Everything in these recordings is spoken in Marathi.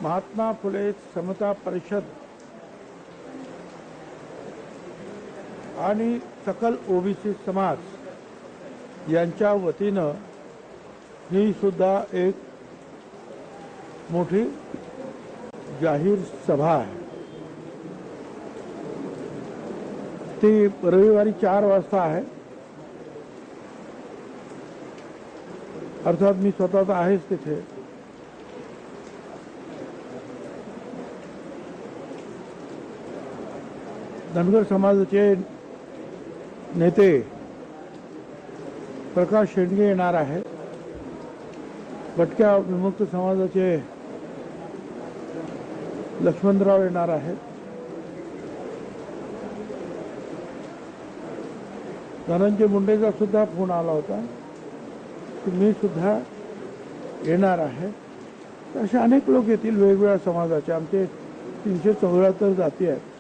महात्मा फुले समता परिषद आणि सकल ओबीसी समाज यांच्या वतीनं ही सुद्धा एक मोठी जाहीर सभा आहे। ती रविवारी 4 वाजता आहे। अर्थात मी स्वतः तर आहेच तिथे। धनगर समाजाचे नेते प्रकाश शेंडगे येणार आहे। भटक्या विमुक्त समाजाचे लक्ष्मणराव येणार आहेत। धनंजय मुंडेचा सुद्धा फोन आला होता की मी सुद्धा येणार आहे। असे अनेक लोक येतील वेगवेगळ्या समाजाचे। आमचे 374 जाती आहेत।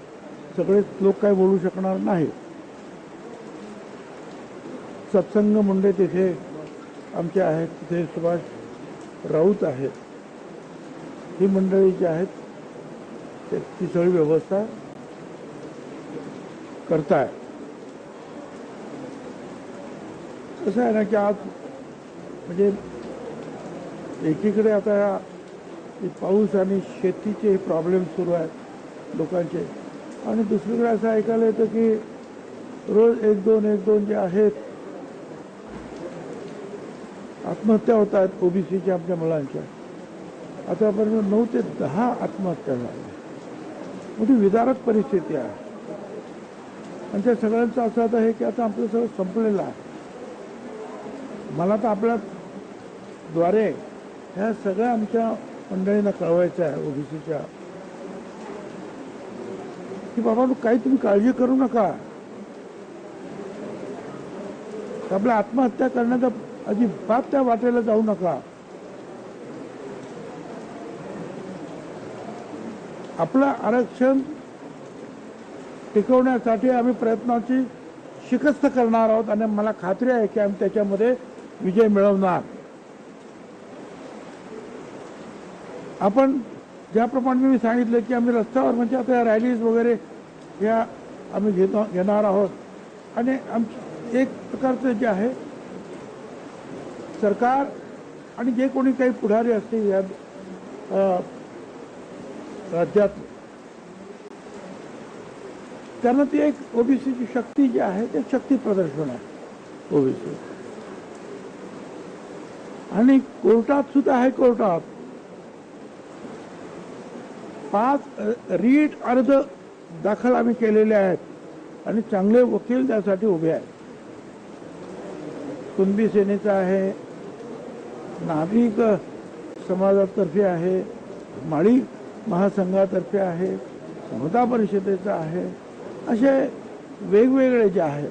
सगळे लोक काही बोलू शकणार नाही। सत्संग मुंडे तिथे आमचे आहेत, तिथे सुभाष राऊत आहेत। ही मंडळी जी आहेत ती सगळी व्यवस्था करताय। कसं आहे ना की आज म्हणजे एकीकडे आता पाऊस आणि शेतीचे प्रॉब्लेम सुरू आहेत लोकांचे, आणि दुसरीकडे असं ऐकायला येतं की रोज एक दोन जे आहेत आत्महत्या होत आहेत ओबीसीच्या आमच्या मुलांच्या। आतापर्यंत 9 ते 10 आत्महत्या झाल्या। मोठी विदारक परिस्थिती आहे। आणि त्या सगळ्यांचं असं आता आहे की आता आपलं सगळं संपलेलं आहे। मला तर आपल्या द्वारे ह्या सगळ्या आमच्या मंडळींना कळवायचं आहे ओबीसीच्या की बाबा काही तुम्ही काळजी करू नका। आपल्या आत्महत्या करण्याचा अजिबात त्या वाटेला जाऊ नका। आपलं आरक्षण टिकवण्यासाठी आम्ही प्रयत्नाची शिकस्त करणार आहोत आणि मला खात्री आहे की आम्ही त्याच्यामध्ये विजय मिळवणार। आपण ज्याप्रमाणे मी सांगितलं की आम्ही रस्त्यावर म्हणजे आता रॅलीज वगैरे या आम्ही घेणार आहोत। आणि एक प्रकारचं जे आहे सरकार आणि जे कोणी काही पुढारी असतील या राज्यात, त्यांना ती एक ओबीसीची शक्ती जी आहे ते शक्ती प्रदर्शन आहे ओबीसी। आणि कोर्टात सुद्धा आहे, कोर्टात 5 रीट अर्ज दाखल आम्ही केलेले आहेत आणि चांगले वकील त्यासाठी उभे आहेत। कुणबी सेनेचा आहे, नाभिक समाजातर्फे आहे, माळी महासंघातर्फे आहे, समता परिषदेचा आहे, असे वेगवेगळे जे आहेत।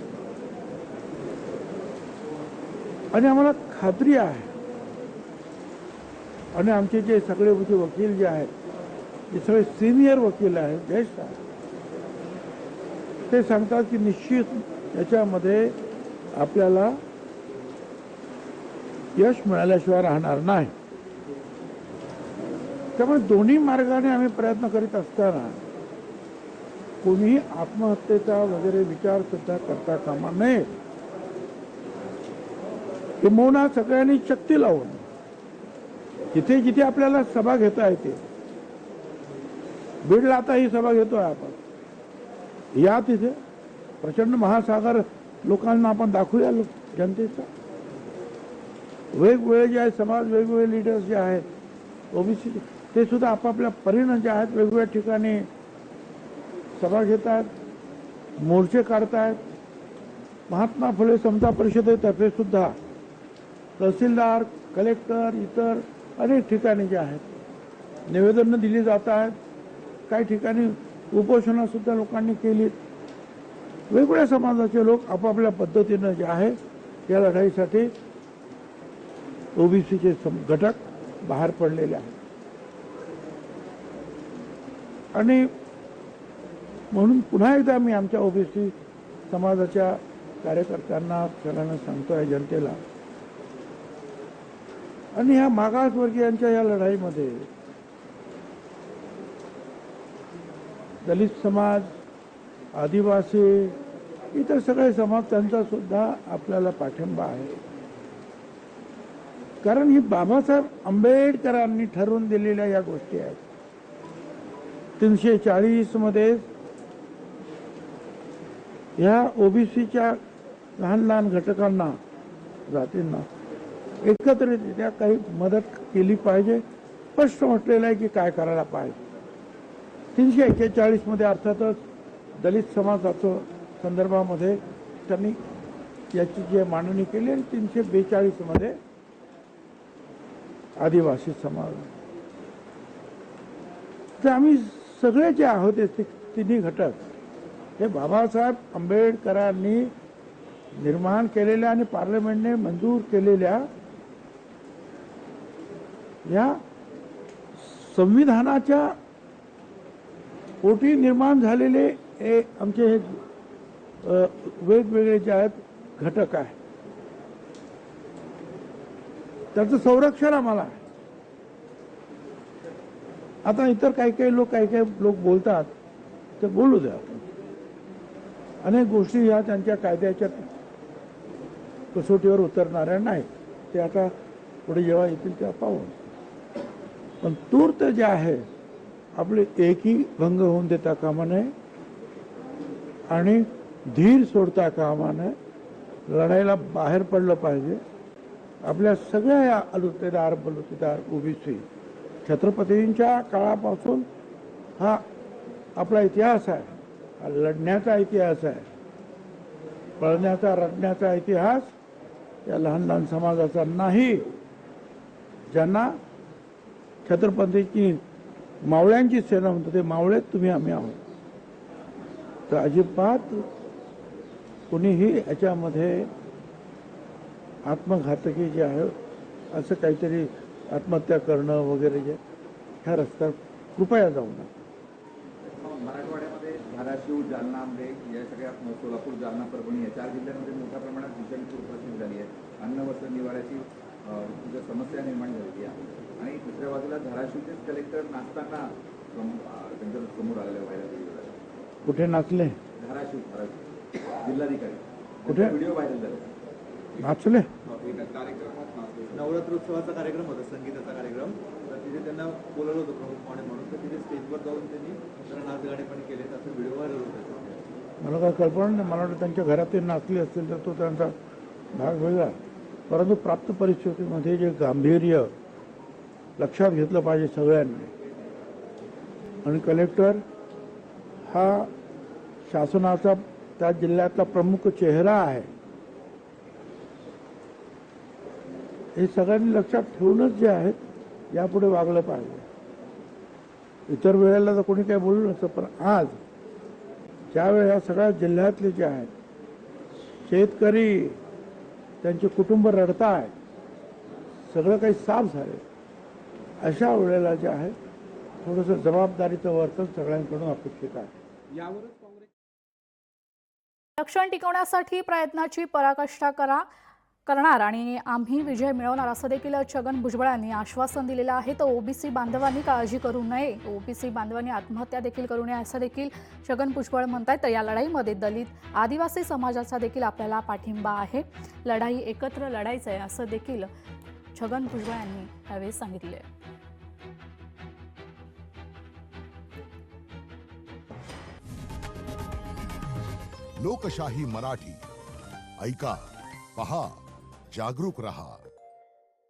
आणि आम्हाला खात्री आहे आणि आमचे जे सगळे वकील जे आहेत ते सगळे सिनियर वकील आहेत, ज्येष्ठ आहेत, ते सांगतात की निश्चित याच्यामध्ये आपल्याला यश मिळाल्याशिवाय राहणार नाही। त्यामुळे दोन्ही मार्गाने आम्ही प्रयत्न करीत असताना कोणीही आत्महत्येचा वगैरे विचार सुद्धा करता कामा नये। किंबहुना सगळ्यांनी शक्ती लावून जिथे जिथे आपल्याला सभा घेता येते, बीडला आता ही सभा घेतोय आपण, या तिथे प्रचंड महासागर लोकांना आपण दाखवूया जनतेचा। वेगवेगळे जे आहेत समाज, वेगवेगळे लीडर्स जे आहेत ओबीसी, ते सुद्धा आपापल्या परीनं जे आहेत वेगवेगळ्या ठिकाणी सभा घेत आहेत, मोर्चे काढतायत। महात्मा फुले समता परिषदेतर्फे सुद्धा तहसीलदार, कलेक्टर, इतर अनेक ठिकाणी जे आहेत निवेदनं दिली जात आहेत। काही ठिकाणी उपोषणं सुद्धा लोकांनी केली। वेगवेगळ्या समाजाचे लोक आपापल्या पद्धतीनं जे आहे या लढाईसाठी ओबीसीचे घटक बाहेर पडलेले आहेत। आणि म्हणून पुन्हा एकदा मी आमच्या ओबीसी समाजाच्या कार्यकर्त्यांना सगळ्यांना सांगतोय, जनतेला, आणि ह्या मागासवर्गीयांच्या या लढाईमध्ये दलित समाज, आदिवासी, इतर सगळे समाज त्यांचा सुद्धा आपल्याला पाठिंबा आहे. कारण ही बाबासाहेब आंबेडकरांनी ठरवून दिलेल्या या गोष्टी आहेत. 340 मध्ये ह्या ओबीसीच्या लहान लहान घटकांना, जातींना एकत्रितरित्या काही मदत केली पाहिजे. स्पष्ट म्हटलेलं आहे की काय करायला पाहिजे. 341 मध्ये अर्थातच दलित समाजाचं संदर्भामध्ये त्यांनी याची जी मांडणी केली आणि 342 मध्ये आदिवासी समाज. तर आम्ही सगळे जे आहोत ते तिन्ही घटक हे बाबासाहेब आंबेडकरांनी निर्माण केलेल्या आणि पार्लमेंटने मंजूर केलेल्या या संविधानाच्या पोटी निर्माण झालेले हे आमचे हे वेगवेगळे जे आहेत घटक आहे. त्याचं संरक्षण आम्हाला आहे. आता इतर काही लोक बोलतात ते बोलू द्या. अनेक गोष्टी या त्यांच्या कायद्याच्या कसोटीवर उतरणाऱ्या नाहीत. ते आता पुढे जेव्हा येतील तेव्हा पाहू. पण तूर्त जे आहे आपले एकही भंग होऊन देता कामा नये आणि धीर सोडता कामा नये. लढाईला बाहेर पडलं पाहिजे. आपल्या सगळ्या या बलुतेदार ओबीसी छत्रपतींच्या काळापासून हा आपला इतिहास आहे. हा लढण्याचा इतिहास आहे. पळण्याचा रडण्याचा इतिहास या लहान लहान समाजाचा नाही. ज्यांना छत्रपतींची मावळ्यांची सेना म्हणतो ते मावळे तुम्ही आम्ही आहोत. तर अजिबात कुणीही याच्यामध्ये आत्मघातकी जे आहे असं काहीतरी आत्महत्या करणं वगैरे जे ह्या रस्त्यावर कृपया जाऊ नका. मराठवाड्यामध्ये धाराशिव, जालना, आंबे या सगळ्या सोलापूर, जालना, परभणी या 4 जिल्ह्यांमध्ये मोठ्या प्रमाणात भीषण पूर परिस्थिती झाली आहे. अन्न वस्त्र निवाऱ्याची समस्या निर्माण झालेली आहे. आणि दुसऱ्या बाजूला धाराशिवचेच कलेक्टर नाचताना त्यांच्या समोर आलेल्या व्हायरल व्हिडिओ. कुठे नाचले? धाराशिव जिल्हाधिकारी कुठे व्हिडिओ व्हायरल झाले. नाचले? कार्यक्रमात नवरात्रोत्सवाचा कार्यक्रम होता, संगीताचा कार्यक्रम. तर तिथे त्यांना बोलवलं होतं प्रमुख पाहुणे म्हणून. तर तिथे स्टेजवर जाऊन त्यांनी जरा नाचगाणे पण केले. असं व्हिडिओ व्हायरल होता. मला काय कल्पना नाही. मला वाटतं त्यांच्या घरात ते नाचले असतील तर तो त्यांचा भाग वेगळा. परंतु प्राप्त परिस्थितीमध्ये जे गांभीर्य लक्षात घेतलं पाहिजे सगळ्यांनी. आणि कलेक्टर हा शासनाचा त्या जिल्ह्यातला प्रमुख चेहरा आहे. हे सगळ्यांनी लक्षात ठेवूनच जे आहेत यापुढे वागलं पाहिजे. इतर वेळेला तर कोणी काही बोलू नसतं. पण आज ज्यावेळेस या सगळ्या जिल्ह्यातले जे आहेत शेतकरी त्यांचे कुटुंब रडतायत, सगळं काही साफ झाले, अशा वेळेला जे आहे थोडंसं जबाबदारीचं वर्तन सगळ्यांकडून अपेक्षित आहे. यावरच आरक्षण टिकवण्यासाठी प्रयत्नाची पराकाष्ठा करणार आणि आम्ही विजय मिळवणार असं देखील छगन भुजबळांनी आश्वासन दिलेलं आहे. तर ओबीसी बांधवांनी काळजी करू नये, ओबीसी बांधवांनी आत्महत्या देखील करू नये असं देखील छगन भुजबळ म्हणतात. तर या लढाईमध्ये दलित, आदिवासी समाजाचा देखील आपल्याला पाठिंबा आहे. लढाई एकत्र लढायचं आहे असं देखील छगन भुजबळ यांनी यावेळी सांगितले. लोकशाही मराठी ऐका, पहा, जागरूक रहा.